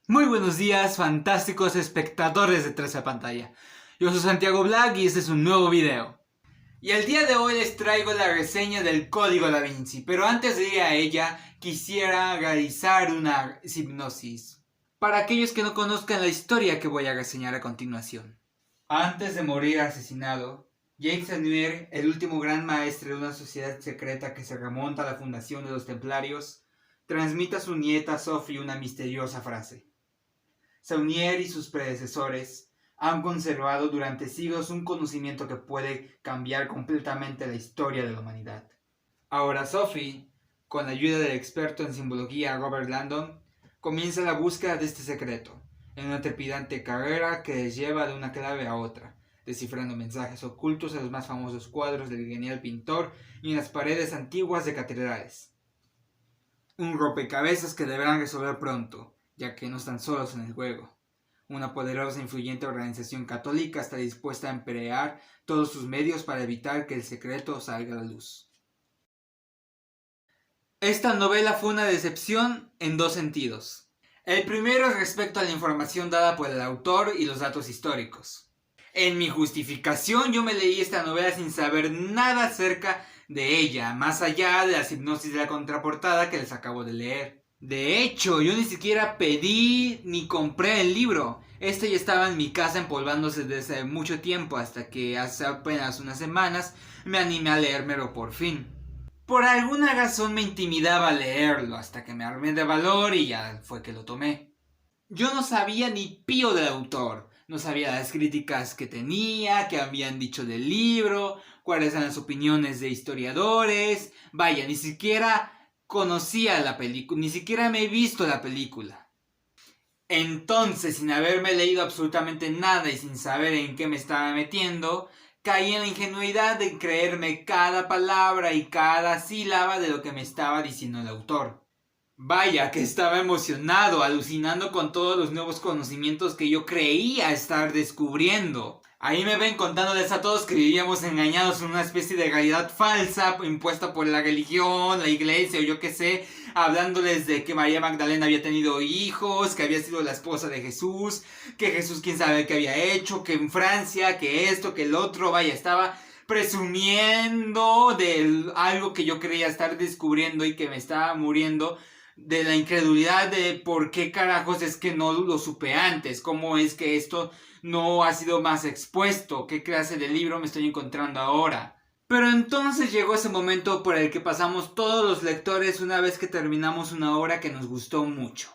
Muy buenos días, fantásticos espectadores detrás de la pantalla. Yo soy Santiago Black y este es un nuevo video. Y el día de hoy les traigo la reseña del Código Da Vinci, pero antes de ir a ella quisiera realizar una hipnosis para aquellos que no conozcan la historia que voy a reseñar a continuación. Antes de morir asesinado, Jacques Saunier, el último gran maestre de una sociedad secreta que se remonta a la fundación de los Templarios, transmite a su nieta Sophie una misteriosa frase. Saunier y sus predecesores han conservado durante siglos un conocimiento que puede cambiar completamente la historia de la humanidad. Ahora Sophie, con la ayuda del experto en simbología Robert Landon, comienza la búsqueda de este secreto, en una trepidante carrera que les lleva de una clave a otra, descifrando mensajes ocultos en los más famosos cuadros del genial pintor y en las paredes antiguas de catedrales. Un rompecabezas que deberán resolver pronto, ya que no están solos en el juego. Una poderosa e influyente organización católica está dispuesta a emplear todos sus medios para evitar que el secreto salga a la luz. Esta novela fue una decepción en dos sentidos. El primero es respecto a la información dada por el autor y los datos históricos. En mi justificación yo me leí esta novela sin saber nada acerca de ella, más allá de las hipnosis de la contraportada que les acabo de leer. De hecho, yo ni siquiera pedí ni compré el libro. Este ya estaba en mi casa empolvándose desde mucho tiempo, hasta que hace apenas unas semanas me animé a leérmelo por fin. Por alguna razón me intimidaba leerlo, hasta que me armé de valor y ya fue que lo tomé. Yo no sabía ni pío del autor, no sabía las críticas que tenía, qué habían dicho del libro, cuáles eran las opiniones de historiadores, vaya, ni siquiera conocía la película, ni siquiera me he visto la película. Entonces, sin haberme leído absolutamente nada y sin saber en qué me estaba metiendo, caí en la ingenuidad de creerme cada palabra y cada sílaba de lo que me estaba diciendo el autor. Vaya, que estaba emocionado, alucinando con todos los nuevos conocimientos que yo creía estar descubriendo. Ahí me ven contándoles a todos que vivíamos engañados en una especie de realidad falsa impuesta por la religión, la iglesia o yo qué sé, hablándoles de que María Magdalena había tenido hijos, que había sido la esposa de Jesús, que Jesús quién sabe qué había hecho, que en Francia, que esto, que el otro, vaya, estaba presumiendo de algo que yo creía estar descubriendo y que me estaba muriendo de la incredulidad de por qué carajos es que no lo supe antes, cómo es que esto no ha sido más expuesto, qué clase de libro me estoy encontrando ahora. Pero entonces llegó ese momento por el que pasamos todos los lectores una vez que terminamos una obra que nos gustó mucho.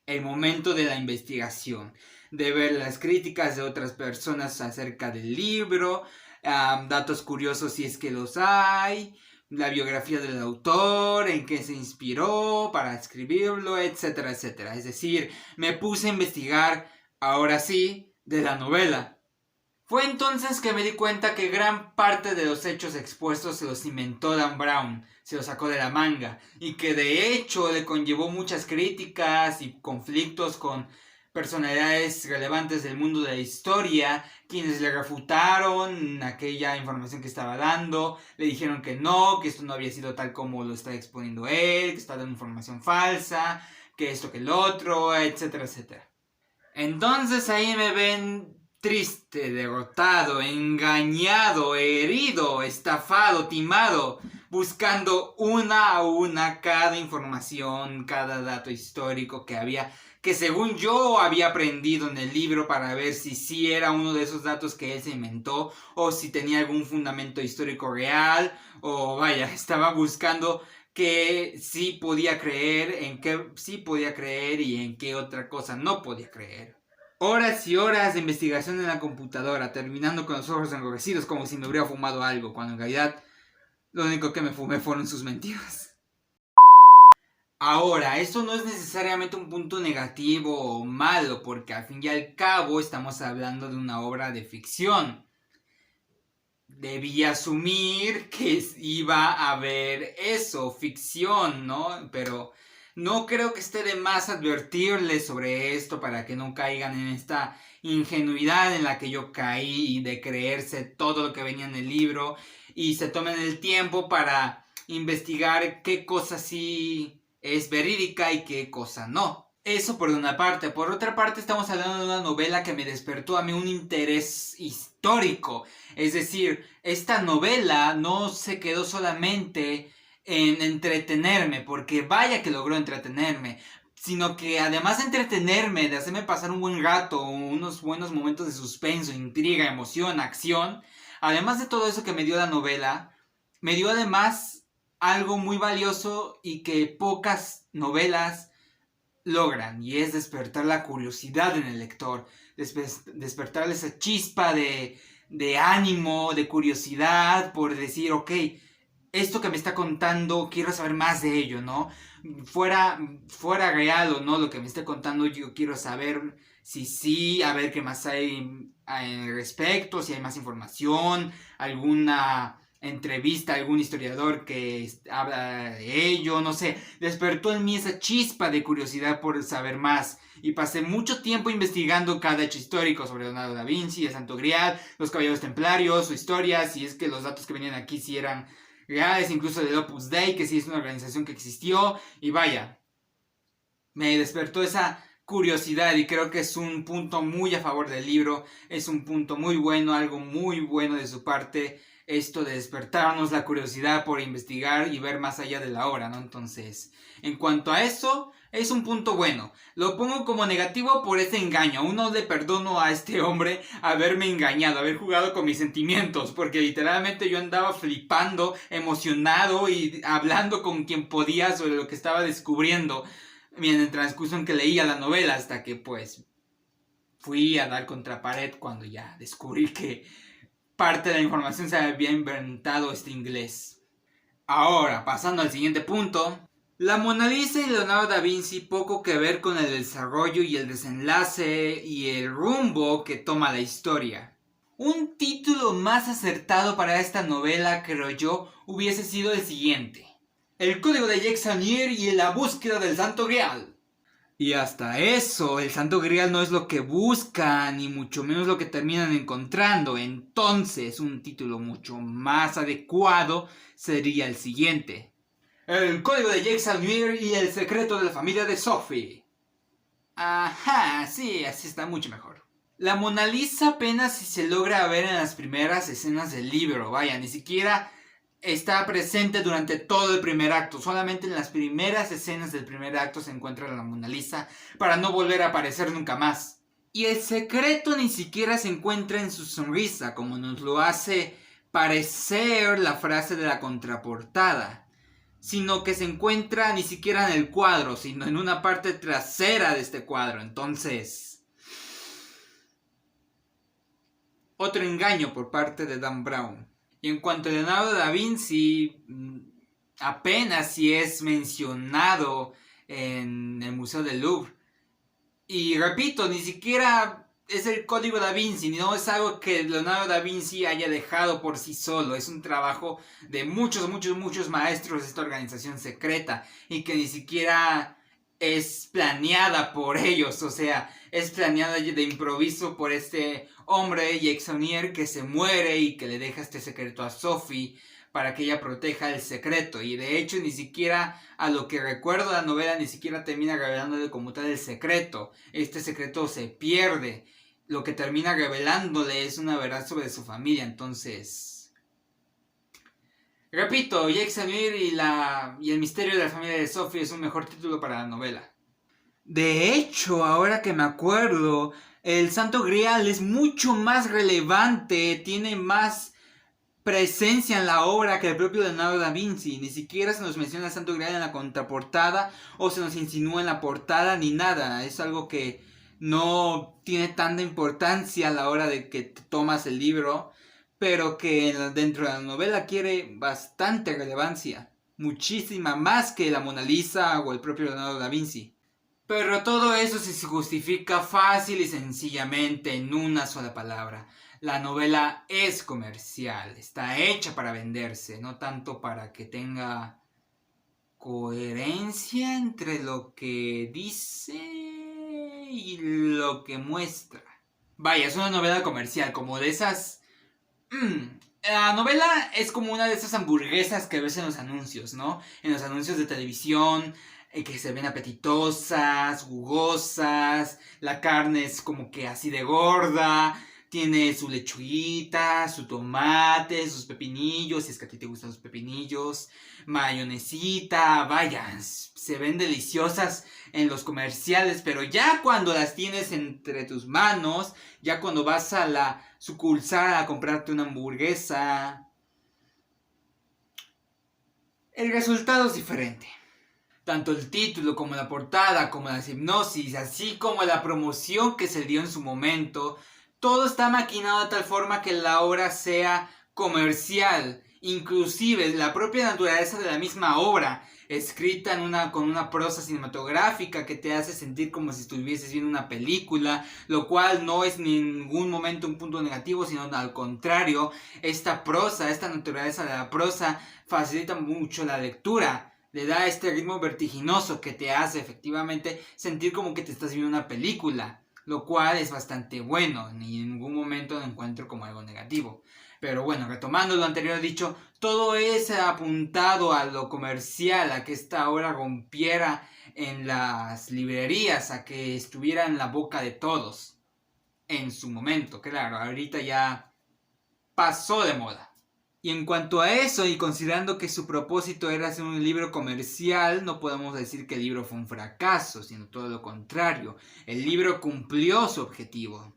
El momento de la investigación, de ver las críticas de otras personas acerca del libro, datos curiosos si es que los hay, la biografía del autor, en qué se inspiró para escribirlo, etcétera, etcétera. Es decir, me puse a investigar, ahora sí, de la novela. Fue entonces que me di cuenta que gran parte de los hechos expuestos se los inventó Dan Brown, se los sacó de la manga, y que de hecho le conllevó muchas críticas y conflictos con personalidades relevantes del mundo de la historia, quienes le refutaron aquella información que estaba dando, le dijeron que no, que esto no había sido tal como lo está exponiendo él, que está dando información falsa, que esto que el otro, etcétera, etcétera. Entonces ahí me ven triste, derrotado, engañado, herido, estafado, timado, buscando una a una cada información, cada dato histórico que según yo había aprendido en el libro para ver si sí era uno de esos datos que él se inventó o si tenía algún fundamento histórico real o vaya, estaba buscando que sí podía creer, en qué sí podía creer y en qué otra cosa no podía creer. Horas y horas de investigación en la computadora, terminando con los ojos enrojecidos como si me hubiera fumado algo, cuando en realidad lo único que me fumé fueron sus mentiras. Ahora, esto no es necesariamente un punto negativo o malo, porque al fin y al cabo estamos hablando de una obra de ficción. Debí asumir que iba a haber eso, ficción, ¿no? Pero no creo que esté de más advertirles sobre esto para que no caigan en esta ingenuidad en la que yo caí de creerse todo lo que venía en el libro y se tomen el tiempo para investigar qué cosa sí es verídica y qué cosa no. Eso por una parte. Por otra parte, estamos hablando de una novela que me despertó a mí un interés histórico. Es decir, esta novela no se quedó solamente en entretenerme, porque vaya que logró entretenerme, sino que además de entretenerme, de hacerme pasar un buen rato, unos buenos momentos de suspenso, intriga, emoción, acción, además de todo eso que me dio la novela, me dio además algo muy valioso y que pocas novelas logran, y es despertar la curiosidad en el lector, despertarle esa chispa de ánimo, de curiosidad, por decir, ok, esto que me está contando, quiero saber más de ello, ¿no? Fuera real o no lo que me esté contando, yo quiero saber si sí, a ver qué más hay al respecto, si hay más información, alguna entrevista a algún historiador que habla de ello, no sé, despertó en mí esa chispa de curiosidad por saber más. Y pasé mucho tiempo investigando cada hecho histórico sobre Leonardo da Vinci, el Santo Grial, los Caballeros Templarios, su historia, si es que los datos que venían aquí sí eran reales, incluso del Opus Dei, que sí es una organización que existió, y vaya, me despertó esa curiosidad y creo que es un punto muy a favor del libro, es un punto muy bueno, algo muy bueno de su parte, esto de despertarnos la curiosidad por investigar y ver más allá de la obra, ¿no? Entonces, en cuanto a eso, es un punto bueno. Lo pongo como negativo por ese engaño. Aún no le perdono a este hombre haberme engañado, haber jugado con mis sentimientos, porque literalmente yo andaba flipando, emocionado y hablando con quien podía sobre lo que estaba descubriendo en el transcurso en que leía la novela, hasta que pues fui a dar contra pared cuando ya descubrí que parte de la información se había inventado este inglés. Ahora, pasando al siguiente punto, la Mona Lisa y Leonardo da Vinci poco que ver con el desarrollo y el desenlace y el rumbo que toma la historia. Un título más acertado para esta novela, creo yo, hubiese sido el siguiente: El código de Jacques Chanier y la búsqueda del Santo Grial. Y hasta eso, el Santo Grial no es lo que buscan, ni mucho menos lo que terminan encontrando. Entonces, un título mucho más adecuado sería el siguiente: El código de Jacques Chanier y el secreto de la familia de Sophie. Ajá, sí, así está mucho mejor. La Mona Lisa apenas si se logra ver en las primeras escenas del libro, vaya, ni siquiera está presente durante todo el primer acto. Solamente en las primeras escenas del primer acto se encuentra la Mona Lisa para no volver a aparecer nunca más. Y el secreto ni siquiera se encuentra en su sonrisa, como nos lo hace parecer la frase de la contraportada, sino que se encuentra ni siquiera en el cuadro, sino en una parte trasera de este cuadro. Entonces, otro engaño por parte de Dan Brown. Y en cuanto a Leonardo da Vinci, apenas si es mencionado en el Museo del Louvre. Y repito, ni siquiera es el código da Vinci, no es algo que Leonardo da Vinci haya dejado por sí solo. Es un trabajo de muchos maestros de esta organización secreta y que ni siquiera es planeada por ellos, o sea, es planeada de improviso por este hombre, Jacques Chanier, que se muere y que le deja este secreto a Sophie para que ella proteja el secreto. Y de hecho ni siquiera, a lo que recuerdo la novela, ni siquiera termina revelándole como tal el secreto. Este secreto se pierde. Lo que termina revelándole es una verdad sobre su familia. Entonces, repito, Jacques Chanier y el misterio de la familia de Sophie es un mejor título para la novela. De hecho, ahora que me acuerdo, el Santo Grial es mucho más relevante, tiene más presencia en la obra que el propio Leonardo da Vinci. Ni siquiera se nos menciona el Santo Grial en la contraportada o se nos insinúa en la portada ni nada. Es algo que no tiene tanta importancia a la hora de que tomas el libro, pero que dentro de la novela adquiere bastante relevancia, muchísima más que la Mona Lisa o el propio Leonardo da Vinci. Pero todo eso se justifica fácil y sencillamente en una sola palabra: la novela es comercial, está hecha para venderse, no tanto para que tenga coherencia entre lo que dice y lo que muestra. Vaya, es una novela comercial, como de esas... La novela es como una de esas hamburguesas que ves en los anuncios, ¿no? En los anuncios de televisión, que se ven apetitosas, jugosas, la carne es como que así de gorda, tiene su lechuguita, su tomate, sus pepinillos, si es que a ti te gustan los pepinillos, mayonesita, vaya, se ven deliciosas en los comerciales, pero ya cuando las tienes entre tus manos, ya cuando vas a la sucursal a comprarte una hamburguesa, el resultado es diferente. Tanto el título como la portada, como las hipnosis, así como la promoción que se dio en su momento, todo está maquinado de tal forma que la obra sea comercial. Inclusive la propia naturaleza de la misma obra, escrita con una prosa cinematográfica que te hace sentir como si estuvieses viendo una película, lo cual no es en ningún momento un punto negativo, sino al contrario, esta prosa, esta naturaleza de la prosa facilita mucho la lectura. Le da este ritmo vertiginoso que te hace efectivamente sentir como que te estás viendo una película, lo cual es bastante bueno, ni en ningún momento lo encuentro como algo negativo. Pero bueno, retomando lo anterior dicho, todo es apuntado a lo comercial, a que esta obra rompiera en las librerías, a que estuviera en la boca de todos, en su momento, claro, ahorita ya pasó de moda. Y en cuanto a eso, y considerando que su propósito era hacer un libro comercial, no podemos decir que el libro fue un fracaso, sino todo lo contrario. El libro cumplió su objetivo.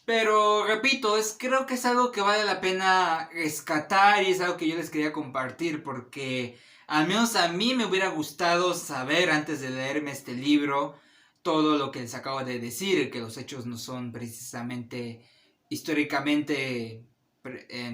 Pero, repito, creo que es algo que vale la pena rescatar y es algo que yo les quería compartir porque al menos a mí me hubiera gustado saber antes de leerme este libro todo lo que les acabo de decir, que los hechos no son precisamente históricamente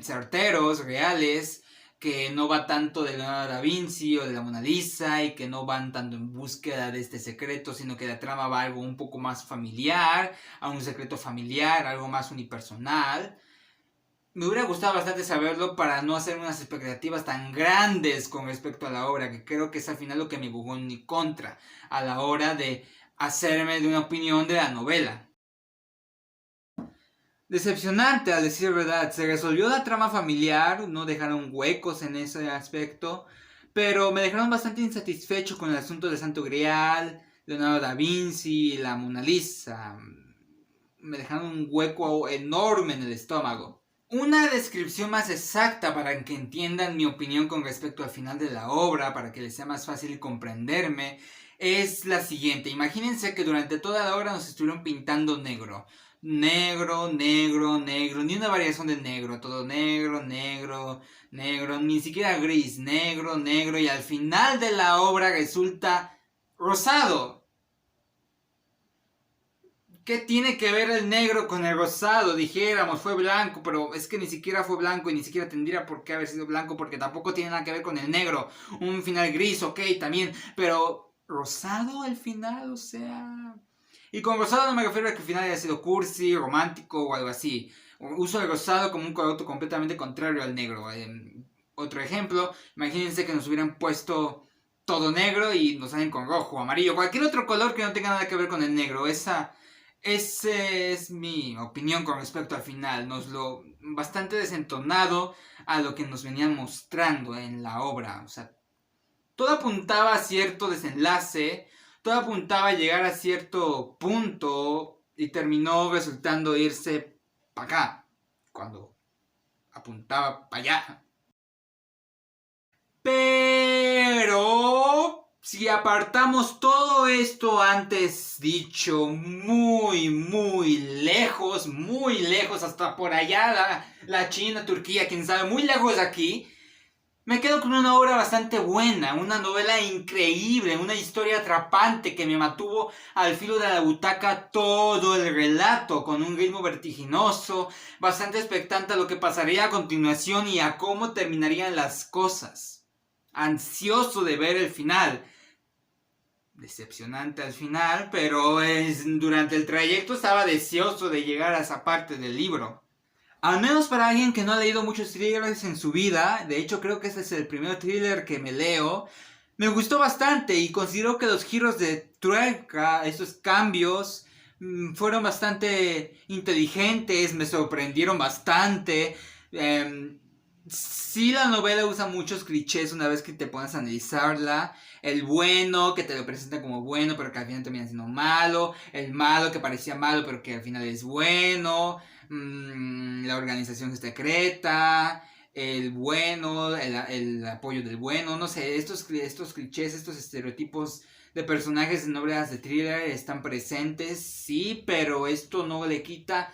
certeros, reales, que no va tanto de Leonardo da Vinci o de la Mona Lisa y que no van tanto en búsqueda de este secreto, sino que la trama va a algo un poco más familiar, a un secreto familiar, algo más unipersonal. Me hubiera gustado bastante saberlo para no hacer unas expectativas tan grandes con respecto a la obra, que creo que es al final lo que me jugó en mi contra a la hora de hacerme de una opinión de la novela. Decepcionante, al decir verdad. Se resolvió la trama familiar, no dejaron huecos en ese aspecto, pero me dejaron bastante insatisfecho con el asunto de Santo Grial, Leonardo da Vinci, la Mona Lisa. Me dejaron un hueco enorme en el estómago. Una descripción más exacta para que entiendan mi opinión con respecto al final de la obra, para que les sea más fácil comprenderme, es la siguiente. Imagínense que durante toda la obra nos estuvieron pintando negro. Negro, negro, negro, ni una variación de negro, todo negro, negro, negro, ni siquiera gris, negro, negro, y al final de la obra resulta rosado. ¿Qué tiene que ver el negro con el rosado? Dijéramos, fue blanco, pero es que ni siquiera fue blanco y ni siquiera tendría por qué haber sido blanco porque tampoco tiene nada que ver con el negro. Un final gris, ok, también, pero rosado al final, o sea... Y con rosado no me refiero a que al final haya sido cursi, romántico o algo así. Uso el rosado como un color completamente contrario al negro. Otro ejemplo, imagínense que nos hubieran puesto todo negro y nos salen con rojo, amarillo, cualquier otro color que no tenga nada que ver con el negro. Esa es mi opinión con respecto al final. Bastante desentonado a lo que nos venían mostrando en la obra. O sea, todo apuntaba a cierto desenlace, todo apuntaba a llegar a cierto punto y terminó resultando irse para acá, cuando apuntaba para allá. Pero si apartamos todo esto antes dicho muy, muy lejos, hasta por allá, la China, Turquía, quién sabe, muy lejos de aquí, me quedo con una obra bastante buena, una novela increíble, una historia atrapante que me mantuvo al filo de la butaca todo el relato, con un ritmo vertiginoso, bastante expectante a lo que pasaría a continuación y a cómo terminarían las cosas. Ansioso de ver el final. Decepcionante al final, pero durante el trayecto estaba deseoso de llegar a esa parte del libro. Al menos para alguien que no ha leído muchos thrillers en su vida, de hecho creo que este es el primer thriller que me leo, me gustó bastante y considero que los giros de tuerca, estos cambios, fueron bastante inteligentes, me sorprendieron bastante. Sí, la novela usa muchos clichés una vez que te pones a analizarla. El bueno, que te lo presenta como bueno, pero que al final termina siendo malo. El malo, que parecía malo, pero que al final es bueno. La organización secreta. El bueno, el apoyo del bueno. No sé, estos clichés, estos estereotipos de personajes en novelas de thriller están presentes, sí, pero esto no le quita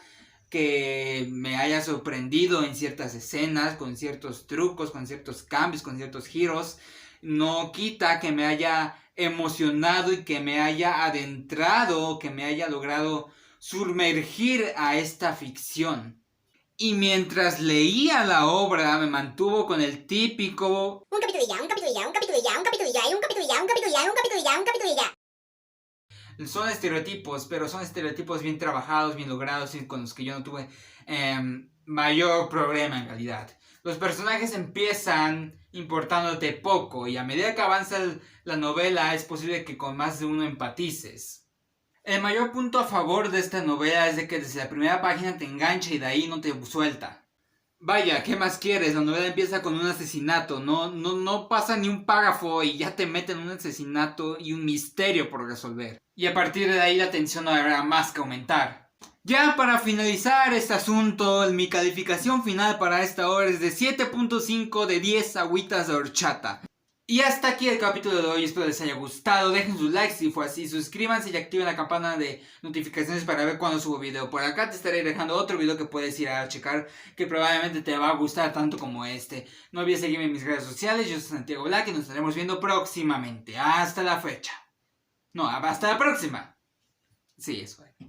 que me haya sorprendido en ciertas escenas, con ciertos trucos, con ciertos cambios, con ciertos giros. No quita que me haya emocionado y que me haya adentrado, que me haya logrado sumergir a esta ficción. Y mientras leía la obra me mantuvo con el típico un capítulo y ya, un capítulo y ya, un capítulo y ya, un capítulo y ya, un capítulo y ya, un capítulo y ya, un capítulo y ya, un capítulo y ya. son estereotipos, pero son estereotipos bien trabajados, bien logrados y con los que yo no tuve mayor problema en realidad. Los personajes empiezan importándote poco y a medida que avanza la novela es posible que con más de uno empatices. El mayor punto a favor de esta novela es de que desde la primera página te engancha y de ahí no te suelta. Vaya, ¿qué más quieres? La novela empieza con un asesinato, no pasa ni un párrafo y ya te meten un asesinato y un misterio por resolver. Y a partir de ahí la tensión no habrá más que aumentar. Ya para finalizar este asunto, mi calificación final para esta obra es de 7.5 de 10 agüitas de horchata. Y hasta aquí el capítulo de hoy, espero les haya gustado, dejen sus likes si fue así, suscríbanse y activen la campana de notificaciones para ver cuando subo video. Por acá te estaré dejando otro video que puedes ir a checar, que probablemente te va a gustar tanto como este. No olvides seguirme en mis redes sociales, yo soy Santiago Black y nos estaremos viendo próximamente. Hasta la fecha. No, hasta la próxima. Sí, eso es.